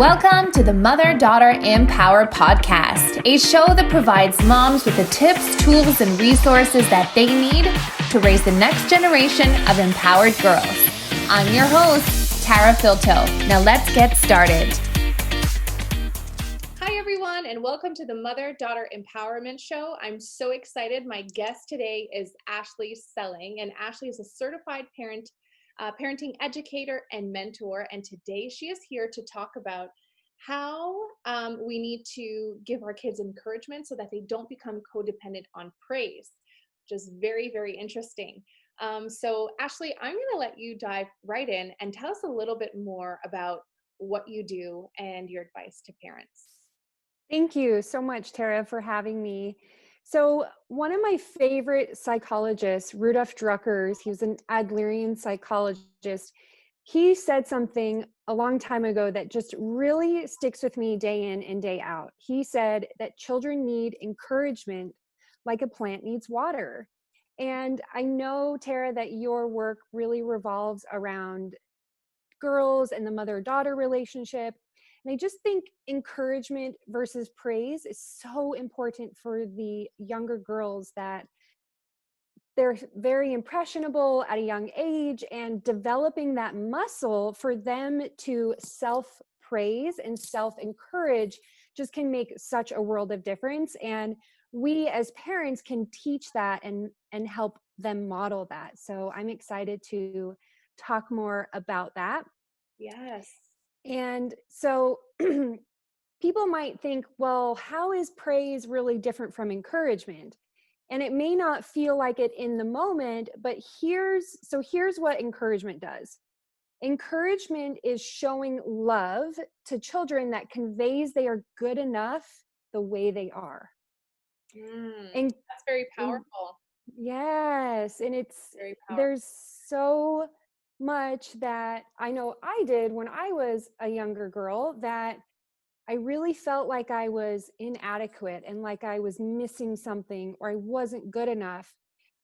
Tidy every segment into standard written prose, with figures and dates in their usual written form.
Welcome to the Mother-Daughter Empower podcast, a show that provides moms with the tips, tools, and resources that they need to raise the next generation of empowered girls. I'm your host, Tara Filto. Now let's get started. Hi, everyone, and welcome to the Mother-Daughter Empowerment Show. I'm so excited. My guest today is Ashley Seling, and Ashley is a certified parenting educator and mentor. And today she is here to talk about how we need to give our kids encouragement so that they don't become codependent on praise, which is very, very interesting. So Ashley, I'm going to let you dive right in and tell us a little bit more about what you do and your advice to parents. Thank you so much, Tara, for having me. So one of my favorite psychologists, Rudolf Druckers, he was an Adlerian psychologist. He said something a long time ago that just really sticks with me day in and day out. He said that children need encouragement like a plant needs water. And I know, Tara, that your work really revolves around girls and the mother-daughter relationship. And I just think encouragement versus praise is so important for the younger girls, that they're very impressionable at a young age, and developing that muscle for them to self-praise and self-encourage just can make such a world of difference. And we as parents can teach that and help them model that. So I'm excited to talk more about that. Yes. And so people might think, well, how is praise really different from encouragement? And it may not feel like it in the moment, but here's what encouragement does. Encouragement is showing love to children that conveys they are good enough the way they are. And That's very powerful. yes, and Very powerful. there's so much that I know I did when I was a younger girl, that I really felt like I was inadequate and like I was missing something or I wasn't good enough.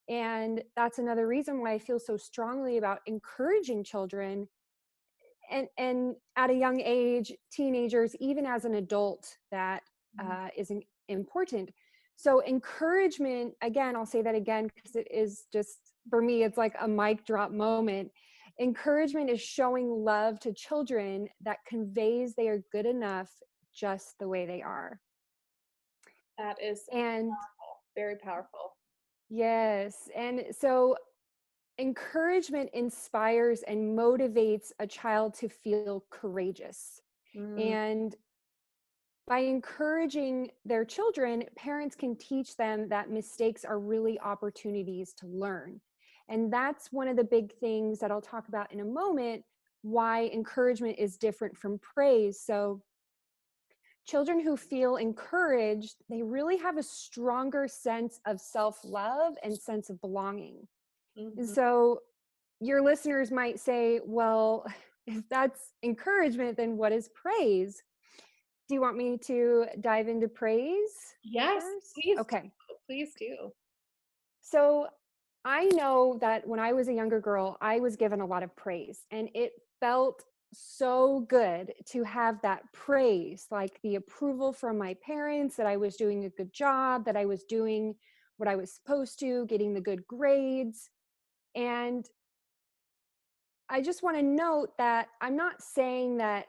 And that's another reason why I feel so strongly about encouraging children and at a young age, teenagers, even as an adult, that is important. So encouragement, again, I'll say that again, because it is just, for me, it's like a mic drop moment. Encouragement is showing love to children that conveys they are good enough just the way they are. That is And powerful. Very powerful. yes, and so encouragement inspires and motivates a child to feel courageous. And by encouraging their children, parents can teach them that mistakes are really opportunities to learn. And that's one of the big things that I'll talk about in a moment, why encouragement is different from praise. So children who feel encouraged, they really have a stronger sense of self-love and sense of belonging. And so your listeners might say, well, if that's encouragement, then what is praise? Do you want me to dive into praise? Yes, first? please. Okay. Please do. So I know that when I was a younger girl, I was given a lot of praise, and it felt so good to have that praise, like the approval from my parents that I was doing a good job, that I was doing what I was supposed to, getting the good grades. And I just want to note that I'm not saying that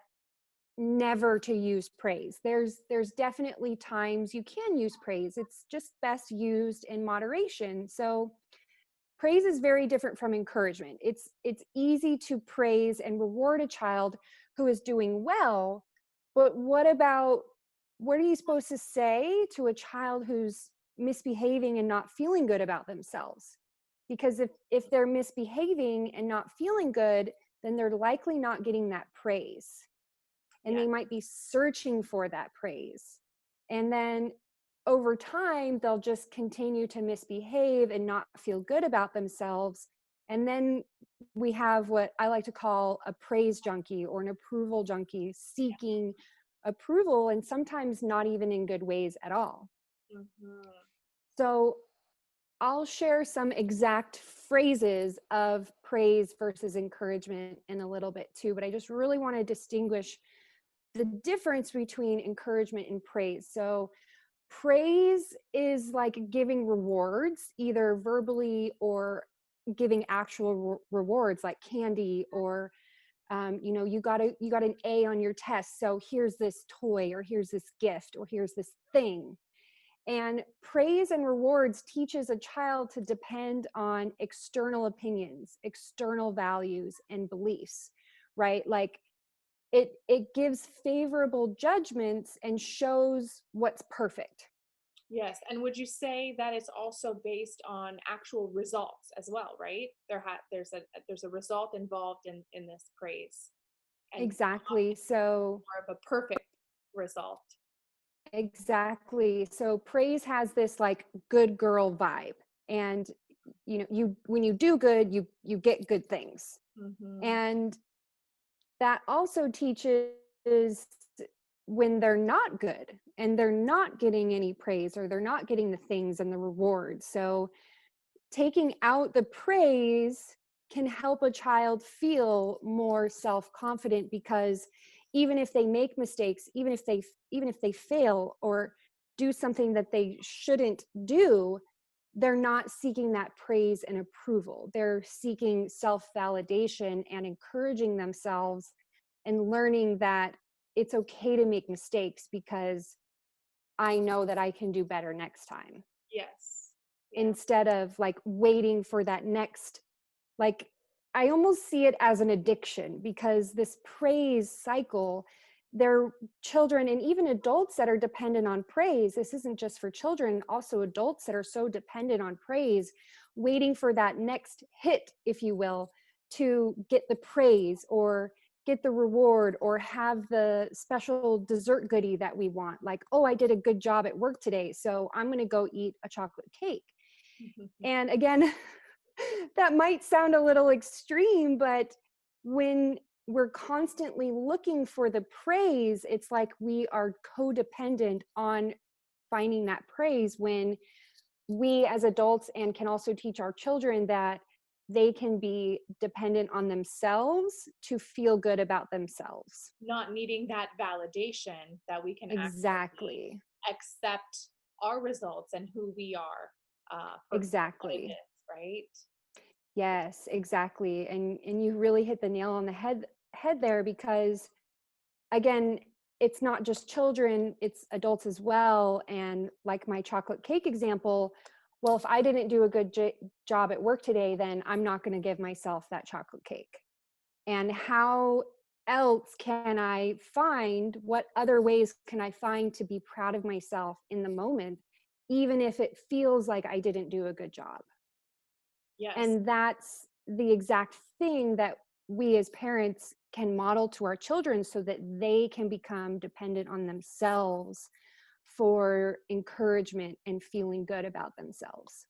never to use praise. There's definitely times you can use praise. It's just best used in moderation. So praise is very different from encouragement. It's easy to praise and reward a child who is doing well, but what are you supposed to say to a child who's misbehaving and not feeling good about themselves? Because if they're misbehaving and not feeling good, then they're likely not getting that praise. And they might be searching for that praise. And then over time, they'll just continue to misbehave and not feel good about themselves. And then we have what I like to call a praise junkie or an approval junkie, seeking approval, and sometimes not even in good ways at all. So I'll share some exact phrases of praise versus encouragement in a little bit too, but I just really want to distinguish a difference between encouragement and praise. So praise is like giving rewards, either verbally or giving actual rewards like candy, or you got an A on your test, so here's this toy, or here's this gift, or here's this thing. And praise and rewards teaches a child to depend on external opinions, external values and beliefs, right? Like it gives favorable judgments and shows what's perfect. Yes. And would you say that it's also based on actual results as well, right? There's a result involved in this praise, and Exactly. So more of a perfect result. exactly. So praise has this like good girl vibe. And you when you do good, you get good things. Hmm. And that also teaches when they're not good and they're not getting any praise, or they're not getting the things and the rewards. So taking out the praise can help a child feel more self-confident, because even if they make mistakes, even if they fail or do something that they shouldn't do, they're not seeking that praise and approval. They're seeking self-validation and encouraging themselves, and learning that it's okay to make mistakes because I know that I can do better next time, Yes. Yeah. instead of like waiting for that next, like, I almost see it as an addiction, because this praise cycle, there children and even adults that are dependent on praise. This isn't just for children, also adults that are so dependent on praise, waiting for that next hit, if you will, to get the praise or get the reward or have the special dessert goodie that we want. Like, oh, I did a good job at work today, so I'm going to go eat a chocolate cake. And again, that might sound a little extreme, but when we're constantly looking for the praise, it's like we are codependent on finding that praise, when we as adults and can also teach our children that they can be dependent on themselves to feel good about themselves. Not needing that validation, that we can actually Exactly. accept our results and who we are, for what it Exactly. is, right? Yes, exactly. And you really hit the nail on the head there, because again, it's not just children, it's adults as well. And like my chocolate cake example, well, if I didn't do a good job at work today, then I'm not going to give myself that chocolate cake. And how else can I find, what other ways can I find to be proud of myself in the moment, even if it feels like I didn't do a good job? Yes. And that's the exact thing that we as parents can model to our children, so that they can become dependent on themselves for encouragement and feeling good about themselves.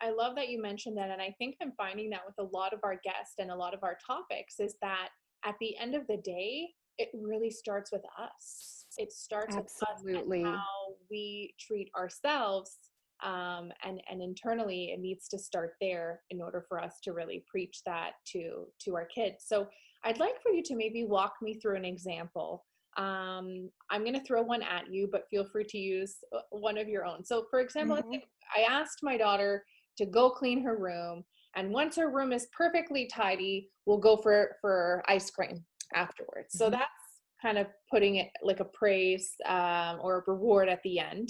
I love that you mentioned that. And I think I'm finding that with a lot of our guests and a lot of our topics, is that at the end of the day, it really starts with us. It starts with us and Absolutely. how we treat ourselves. And internally, it needs to start there in order for us to really preach that to our kids. So I'd like for you to maybe walk me through an example. I'm going to throw one at you, but feel free to use one of your own. So, for example, let's Hmm. say I asked my daughter to go clean her room, and once her room is perfectly tidy, we'll go for ice cream afterwards. So Hmm. that's kind of putting it like a praise, or a reward at the end.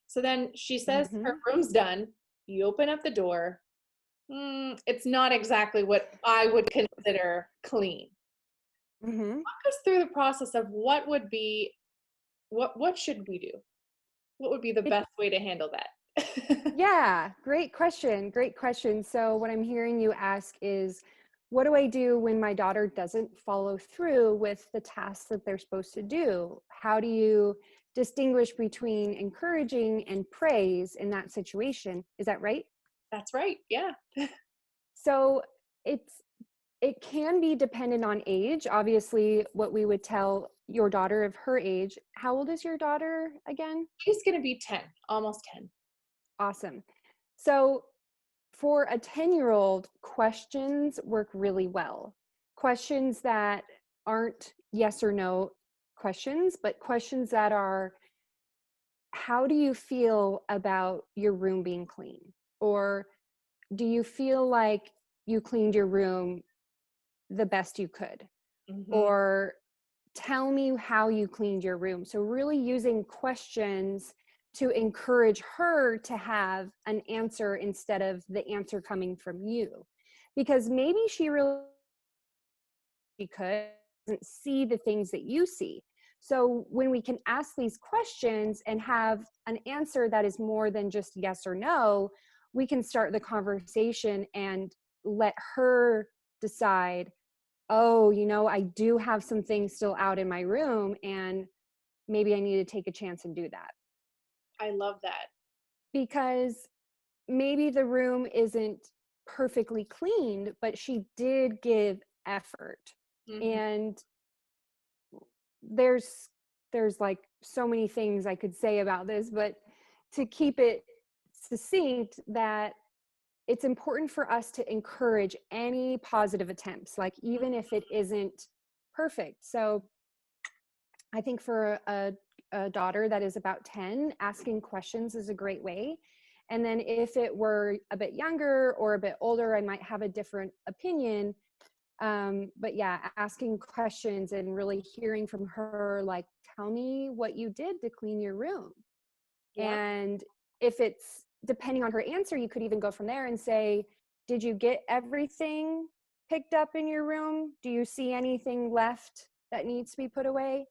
So then she says her Hmm. room's done. You open up the door. It's not exactly what I would consider clean. Hmm. Walk us through the process of what should we do? What would be the It, best way to handle that? yeah, great question. Great question. So, what I'm hearing you ask is, what do I do when my daughter doesn't follow through with the tasks that they're supposed to do? How do you distinguish between encouraging and praise in that situation? Is that right? That's right. Yeah. So, it's it can be dependent on age. Obviously, what we would tell your daughter of her age. How old is your daughter again? She's going to be 10, almost 10. Awesome. So, for a 10-year-old, questions work really well. Questions that aren't yes or no, questions, but questions that are, how do you feel about your room being clean? Or do you feel like you cleaned your room the best you could? Mm-hmm. Or tell me how you cleaned your room. So really using questions to encourage her to have an answer instead of the answer coming from you. Because maybe she really doesn't see the things that you see. So when we can ask these questions and have an answer that is more than just yes or no, we can start the conversation and let her decide, oh, I do have some things still out in my room, and maybe I need to take a chance and do that. I love that. Because maybe the room isn't perfectly cleaned, but she did give effort. Mm-hmm. And there's like so many things I could say about this, but to keep it succinct, that it's important for us to encourage any positive attempts, like even if it isn't perfect. So I think for a daughter that is about 10, asking questions is a great way. And then if it were a bit younger or a bit older, I might have a different opinion. But yeah, asking questions and really hearing from her, like, tell me what you did to clean your room. Yeah. And if it's depending on her answer, you could even go from there and say, did you get everything picked up in your room? Do you see anything left that needs to be put away?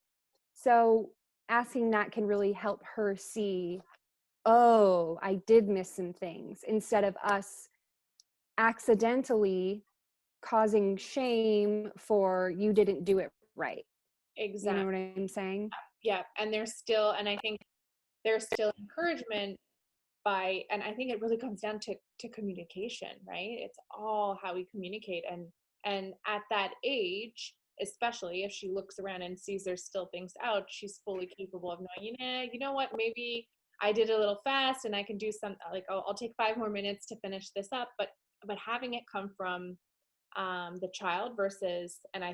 So asking that can really help her see, oh, I did miss some things, instead of us accidentally causing shame for you didn't do it right. You know Exactly. what I'm saying? Yeah. And and I think there's still encouragement and I think it really comes down to communication, right? It's all how we communicate. And at that age, especially if she looks around and sees there's still things out, she's fully capable of knowing, you know what, maybe I did a little fast and I can do some, like, I'll take 5 more minutes to finish this up. But having it come from the child versus, and I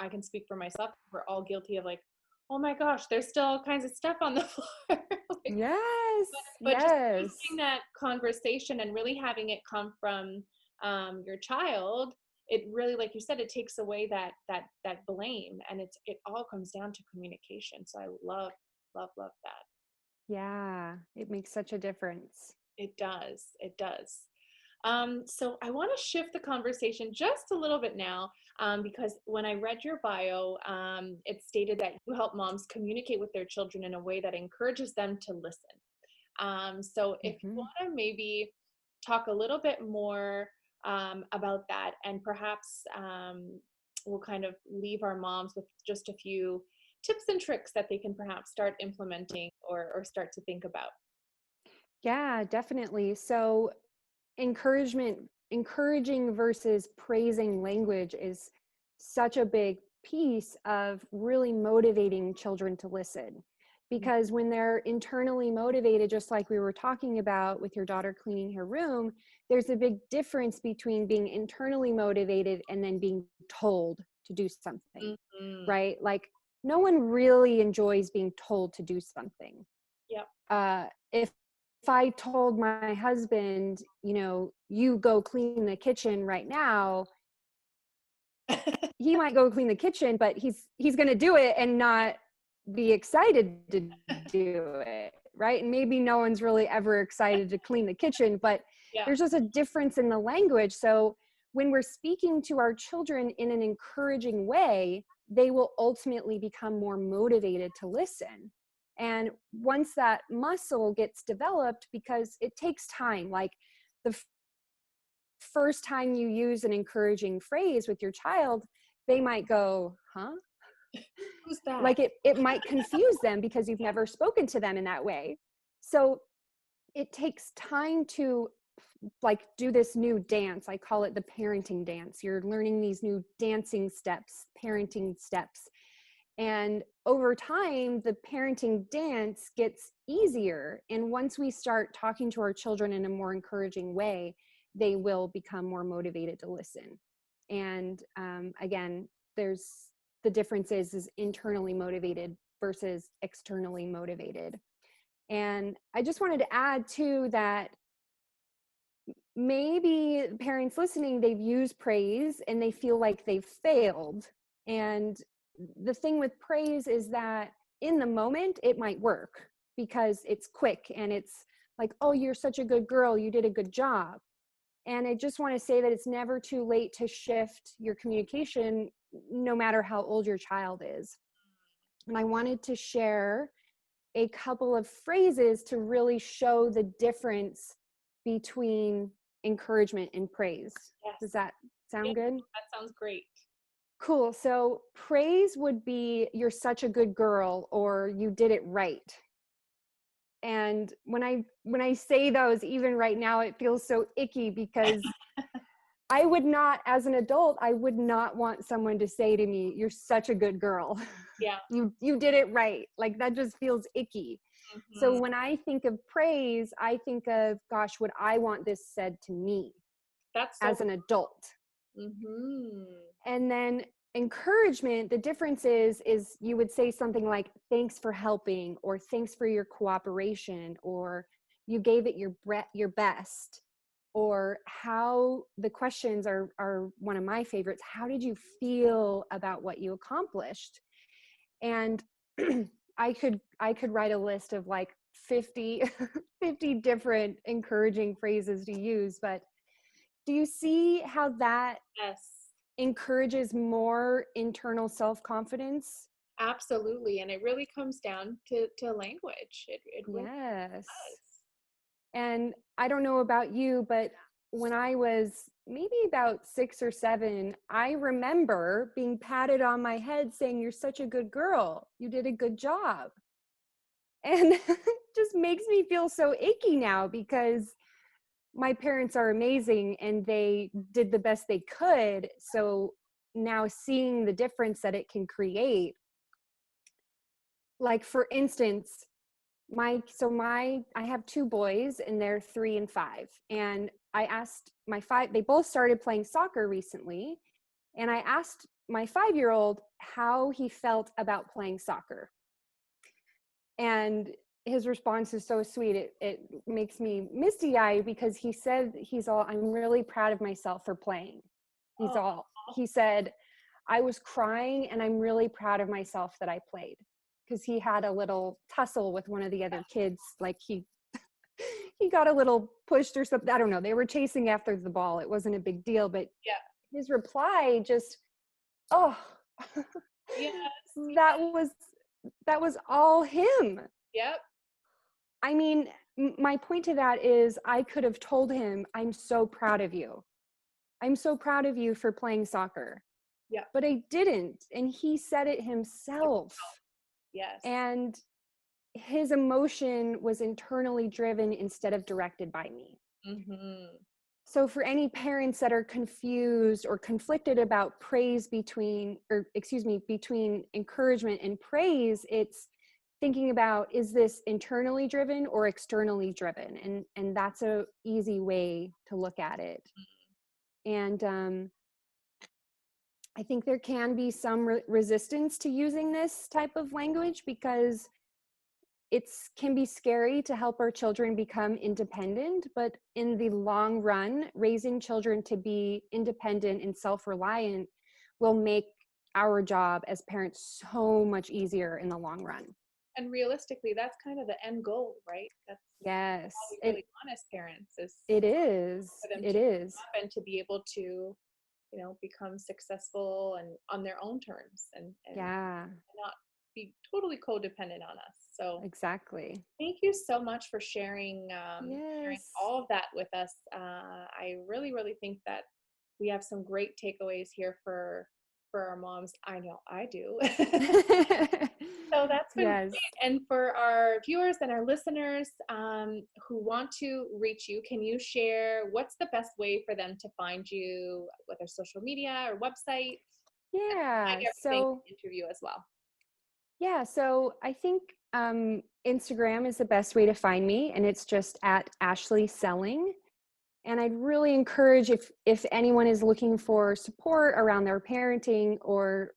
can speak for myself, we're all guilty of, like, oh my gosh, there's still all kinds of stuff on the floor. Like, Yes, but just yes. using that conversation and really having it come from your child, it really, like you said, it takes away that blame, and it all comes down to communication. So I love that. Yeah, it makes such a difference. It does. So I want to shift the conversation just a little bit now, because when I read your bio, it stated that you help moms communicate with their children in a way that encourages them to listen. So if you Mhm. want to maybe talk a little bit more about that, and perhaps we'll kind of leave our moms with just a few tips and tricks that they can perhaps start implementing or start to think about. Yeah, definitely. So encouraging versus praising language is such a big piece of really motivating children to listen. Because when they're internally motivated, just like we were talking about with your daughter cleaning her room, there's a big difference between being internally motivated and then being told to do something, Mm-hmm. right? Like, no one really enjoys being told to do something. Yep. If I told my husband, you go clean the kitchen right now, he might go clean the kitchen, but he's going to do it and not be excited to do it, right? And maybe no one's really ever excited to clean the kitchen, but Yeah. there's just a difference in the language. So when we're speaking to our children in an encouraging way, they will ultimately become more motivated to listen. And once that muscle gets developed, because it takes time, like the first time you use an encouraging phrase with your child, they might go, huh? Who's that? Like it might confuse them because you've never spoken to them in that way. So it takes time to like do this new dance. I call it the parenting dance. You're learning these new dancing steps, parenting steps. And over time, the parenting dance gets easier. And once we start talking to our children in a more encouraging way, they will become more motivated to listen. And again, there's the difference is internally motivated versus externally motivated. And I just wanted to add too that maybe parents listening, they've used praise and they feel like they've failed. And the thing with praise is that in the moment, it might work because it's quick and it's like, oh, you're such a good girl, you did a good job. And I just want to say that it's never too late to shift your communication, no matter how old your child is. And I wanted to share a couple of phrases to really show the difference between encouragement and praise. Yes. Does that sound Yeah, good? that sounds great. Cool. So praise would be, you're such a good girl, or you did it right. And when I say those, even right now, it feels so icky because I would not, as an adult, I would not want someone to say to me, you're such a good girl. Yeah. You did it right. Like, that just feels icky. So when I think of praise, I think of, gosh, would I want this said to me That's so as an adult? Mm-hmm. And then encouragement, the difference is you would say something like, thanks for helping, or thanks for your cooperation, or you gave it your best. Or how the questions are one of my favorites. How did you feel about what you accomplished? And I could write a list of like 50 different encouraging phrases to use, but do you see how that Yes. encourages more internal self-confidence? Absolutely. And it really comes down to language. It really Yes. does. And I don't know about you, but when I was maybe about 6 or 7, I remember being patted on my head saying, you're such a good girl. You did a good job. And it just makes me feel so icky now because my parents are amazing and they did the best they could. So now seeing the difference that it can create, like for instance, I have 2 boys and they're 3 and 5. And I asked my 5, they both started playing soccer recently. And I asked my 5-year-old how he felt about playing soccer. And his response is so sweet. It makes me misty-eyed because he said, I'm really proud of myself for playing. He said, I was crying and I'm really proud of myself that I played. Because he had a little tussle with one of the other kids. Like he got a little pushed or something. I don't know. They were chasing after the ball. It wasn't a big deal, but Yeah. his reply just, oh, Yes. that was all him. Yep. I mean, my point to that is I could have told him, I'm so proud of you. I'm so proud of you for playing soccer. Yeah. But I didn't. And he said it himself. Yes. And his emotion was internally driven instead of directed by me. Mm-hmm. So for any parents that are confused or conflicted about between encouragement and praise, it's thinking about, is this internally driven or externally driven? And that's a easy way to look at it. And I think there can be some resistance to using this type of language because can be scary to help our children become independent, but in the long run, raising children to be independent and self-reliant will make our job as parents so much easier in the long run. And realistically, that's kind of the end goal, right? That's yes, all we really want as parents is it is. for them It to is. grow up and to be able to, become successful and on their own terms and Yeah, not be totally codependent on us. So exactly. thank you so much for sharing Yes. all of that with us. I really, really think that we have some great takeaways here for our moms. I know I do. So that's been Yes. great. And for our viewers and our listeners who want to reach you, can you share what's the best way for them to find you, whether social media or website? Yeah. So Interview as well. Yeah, so I think Instagram is the best way to find me, and it's just at Ashley Seling. And I'd really encourage if anyone is looking for support around their parenting or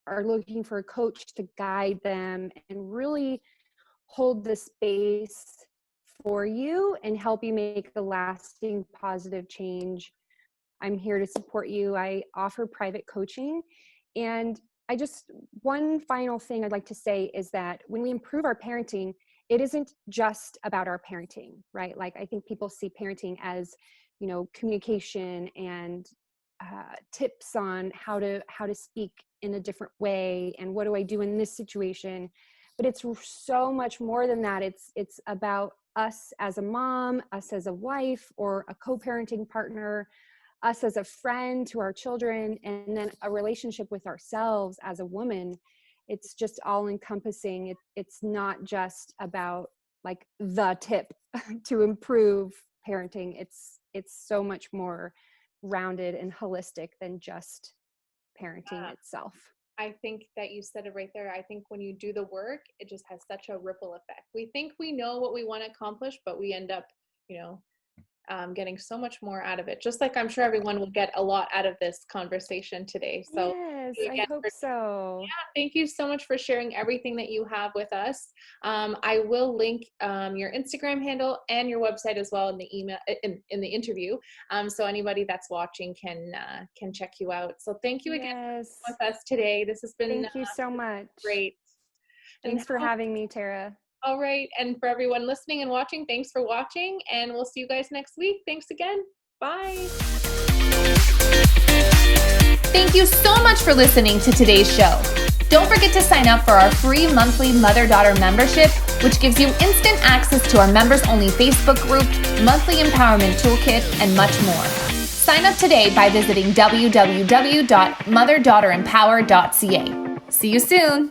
are looking for a coach to guide them and really hold the space for you and help you make a lasting positive change, I'm here to support you. I offer private coaching. And one final thing I'd like to say is that when we improve our parenting, it isn't just about our parenting, right? Like, I think people see parenting as, communication and tips on how to speak in a different way and what do I do in this situation. But it's so much more than that. It's about us as a mom, us as a wife or a co-parenting partner, us as a friend to our children, and then a relationship with ourselves as a woman. It's just all encompassing. It's not just about like the tip to improve parenting. It's so much more rounded and holistic than just parenting itself. I think that you said it right there. I think when you do the work, it just has such a ripple effect. We think we know what we want to accomplish, but we end up, getting so much more out of it. Just like I'm sure everyone will get a lot out of this conversation today. So yes, again, I hope so. Yeah, thank you so much for sharing everything that you have with us. I will link your Instagram handle and your website as well in the email in the interview, so anybody that's watching can check you out. So thank you again for being with us today. This has been thank you so much. Great. Thanks for having me, Tara. All right. And for everyone listening and watching, thanks for watching. And we'll see you guys next week. Thanks again. Bye. Thank you so much for listening to today's show. Don't forget to sign up for our free monthly mother-daughter membership, which gives you instant access to our members-only Facebook group, monthly empowerment toolkit, and much more. Sign up today by visiting www.motherdaughterempower.ca. See you soon.